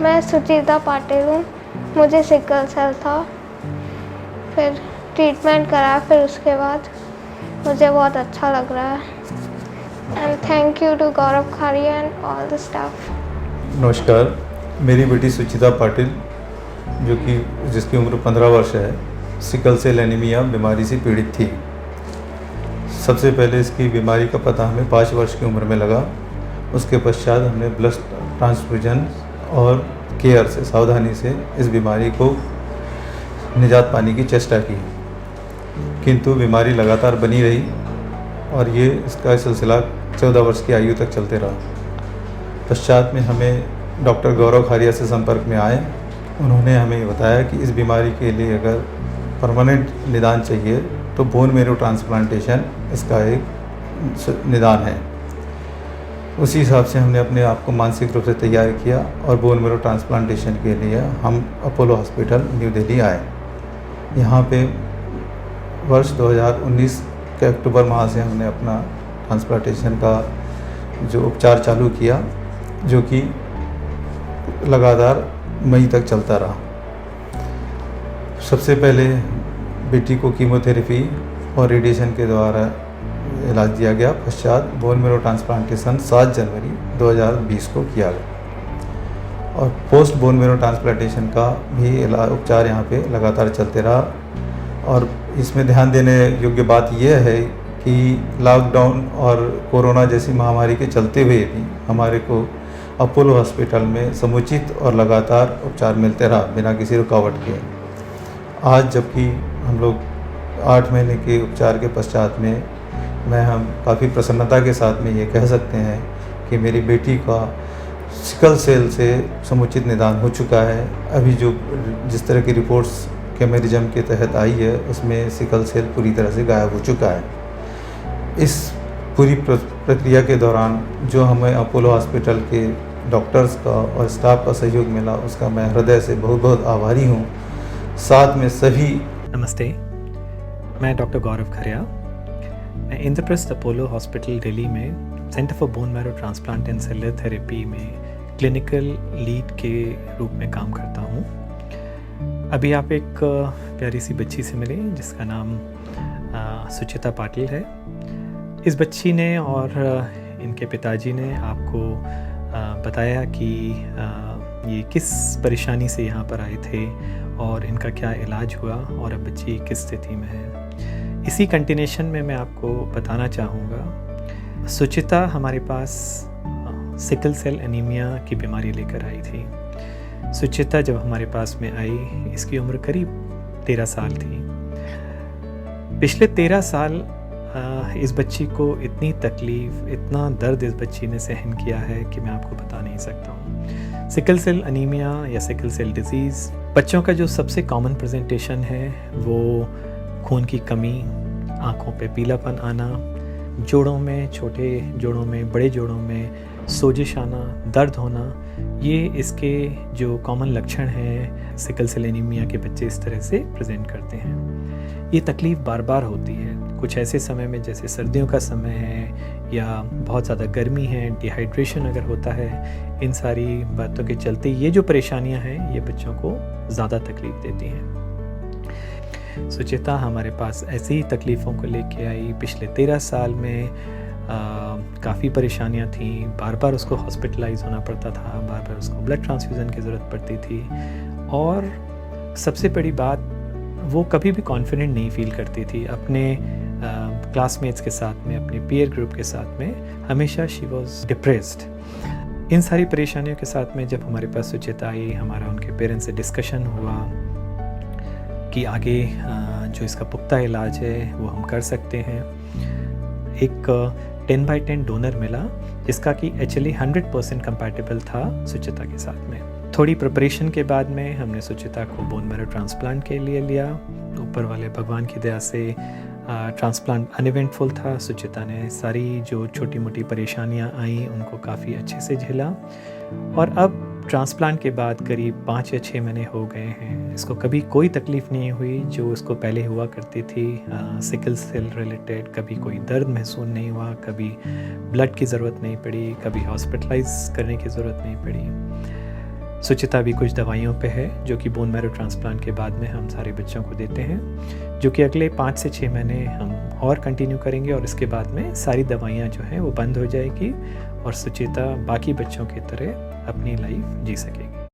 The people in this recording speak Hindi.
मैं सुचिता पाटिल हूँ। मुझे सिकल सेल था, फिर ट्रीटमेंट कराया, फिर उसके बाद मुझे बहुत अच्छा लग रहा है। And thank you to Gaurav Kharia and all the staff. नमस्कार, मेरी बेटी सुचिता पाटिल जिसकी उम्र 15 वर्ष है, सिकल सेल एनीमिया बीमारी से पीड़ित थी। सबसे पहले इसकी बीमारी का पता हमें 5 वर्ष की उम्र में लगा। उसके पश्चात हमने ब्लड ट्रांसफ्यूजन और केयर से, सावधानी से इस बीमारी को निजात पाने की चेष्टा की, किंतु बीमारी लगातार बनी रही और इसका सिलसिला 14 वर्ष की आयु तक चलते रहा। पश्चात में हमें डॉक्टर गौरव खारिया से संपर्क में आए। उन्होंने हमें बताया कि इस बीमारी के लिए अगर परमानेंट निदान चाहिए तो बोन मेरो ट्रांसप्लांटेशन इसका एक निदान है। उसी हिसाब से हमने अपने आप को मानसिक रूप से तैयार किया और बोन मेरो ट्रांसप्लांटेशन के लिए हम अपोलो हॉस्पिटल न्यू दिल्ली आए। यहाँ पे वर्ष 2019 के अक्टूबर माह से हमने अपना ट्रांसप्लांटेशन का जो उपचार चालू किया, जो कि लगातार मई तक चलता रहा। सबसे पहले बेटी को कीमोथेरेपी और रेडिएशन के द्वारा इलाज दिया गया। पश्चात बोन मेरो ट्रांसप्लांटेशन 7 जनवरी 2020 को किया गया और पोस्ट बोन मेरो ट्रांसप्लांटेशन का भी उपचार यहाँ पे लगातार चलते रहा। और इसमें ध्यान देने योग्य बात यह है कि लॉकडाउन और कोरोना जैसी महामारी के चलते हुए भी हमारे को अपोलो हॉस्पिटल में समुचित और लगातार उपचार मिलते रहा बिना किसी रुकावट के। आज जबकि हम लोग 8 महीने के उपचार के पश्चात में हम काफ़ी प्रसन्नता के साथ में ये कह सकते हैं कि मेरी बेटी का सिकल सेल से समुचित निदान हो चुका है। अभी जिस तरह की रिपोर्ट्स कैमेरिज्म के तहत आई है, उसमें सिकल सेल पूरी तरह से गायब हो चुका है। इस पूरी प्रक्रिया के दौरान जो हमें अपोलो हॉस्पिटल के डॉक्टर्स का और स्टाफ का सहयोग मिला, उसका मैं हृदय से बहुत बहुत आभारी हूँ। साथ में सभी नमस्ते, मैं डॉक्टर गौरव खारिया। मैं इंद्रप्रस्थ अपोलो हॉस्पिटल दिल्ली में centre for bone marrow transplant and cellular therapy में क्लिनिकल लीड के रूप में काम करता हूँ। अभी आप एक प्यारी सी बच्ची से मिले जिसका नाम सुचिता पाटिल है। इस बच्ची ने और इनके पिताजी ने आपको बताया कि ये किस परेशानी से यहाँ पर आए थे और इनका क्या इलाज हुआ और अब बच्ची किस स्थिति में है। इसी कंटिन्यूशन में मैं आपको बताना चाहूँगा, सुचिता हमारे पास सिकल सेल एनीमिया की बीमारी लेकर आई थी। सुचिता जब हमारे पास में आई, इसकी उम्र करीब 13 साल थी। पिछले 13 साल इस बच्ची को इतनी तकलीफ़, इतना दर्द इस बच्ची ने सहन किया है कि मैं आपको बता नहीं सकता हूँ। सिकल सेल एनीमिया या सिकल सेल डिजीज़ बच्चों का जो सबसे कॉमन प्रेजेंटेशन है वो खून की कमी, आँखों पे पीलापन आना, जोड़ों में, छोटे जोड़ों में, बड़े जोड़ों में सोजिश आना, दर्द होना, ये इसके जो कॉमन लक्षण हैं सिकल सेल एनीमिया के बच्चे इस तरह से प्रेजेंट करते हैं। ये तकलीफ़ बार बार होती है। कुछ ऐसे समय में जैसे सर्दियों का समय है या बहुत ज़्यादा गर्मी है, डिहाइड्रेशन अगर होता है, इन सारी बातों के चलते ये जो परेशानियां हैं ये बच्चों को ज़्यादा तकलीफ़ देती हैं। सुचिता हमारे पास ऐसी ही तकलीफ़ों को लेके आई। पिछले 13 साल में काफ़ी परेशानियां थीं। बार बार उसको हॉस्पिटलाइज होना पड़ता था, बार बार उसको ब्लड ट्रांसफ्यूज़न की ज़रूरत पड़ती थी और सबसे बड़ी बात, वो कभी भी कॉन्फिडेंट नहीं फील करती थी अपने क्लासमेट्स के साथ में, अपने पीयर ग्रुप के साथ में। हमेशा शी वॉज डिप्रेस्ड। इन सारी परेशानियों के साथ में जब हमारे पास सुचिता आई, हमारा उनके पेरेंट्स से डिस्कशन हुआ कि आगे जो इसका पुख्ता इलाज है वो हम कर सकते हैं। एक 10/10 डोनर मिला जिसका कि एक्चुअली 100% कंपैटिबल था सुचिता के साथ में। थोड़ी प्रिपरेशन के बाद में हमने सुचिता को बोन मैरो ट्रांसप्लांट के लिए लिया। ऊपर वाले भगवान की दया से ट्रांसप्लांट अनइवेंटफुल था। सुचिता ने सारी जो छोटी मोटी परेशानियां आई उनको काफ़ी अच्छे से झेला और अब ट्रांसप्लांट के बाद करीब 5 या 6 महीने हो गए हैं। इसको कभी कोई तकलीफ़ नहीं हुई जो उसको पहले हुआ करती थी सिकल सेल रिलेटेड। कभी कोई दर्द महसूस नहीं हुआ, कभी ब्लड की ज़रूरत नहीं पड़ी, कभी हॉस्पिटलाइज करने की ज़रूरत नहीं पड़ी। सुचिता भी कुछ दवाइयों पे है जो कि बोन मैरो ट्रांसप्लांट के बाद में हम सारे बच्चों को देते हैं, जो कि अगले 5 से 6 महीने हम और कंटिन्यू करेंगे और इसके बाद में सारी दवाइयाँ जो हैं वो बंद हो जाएगी और सुचिता बाकी बच्चों की तरह अपनी लाइफ जी सकेगी।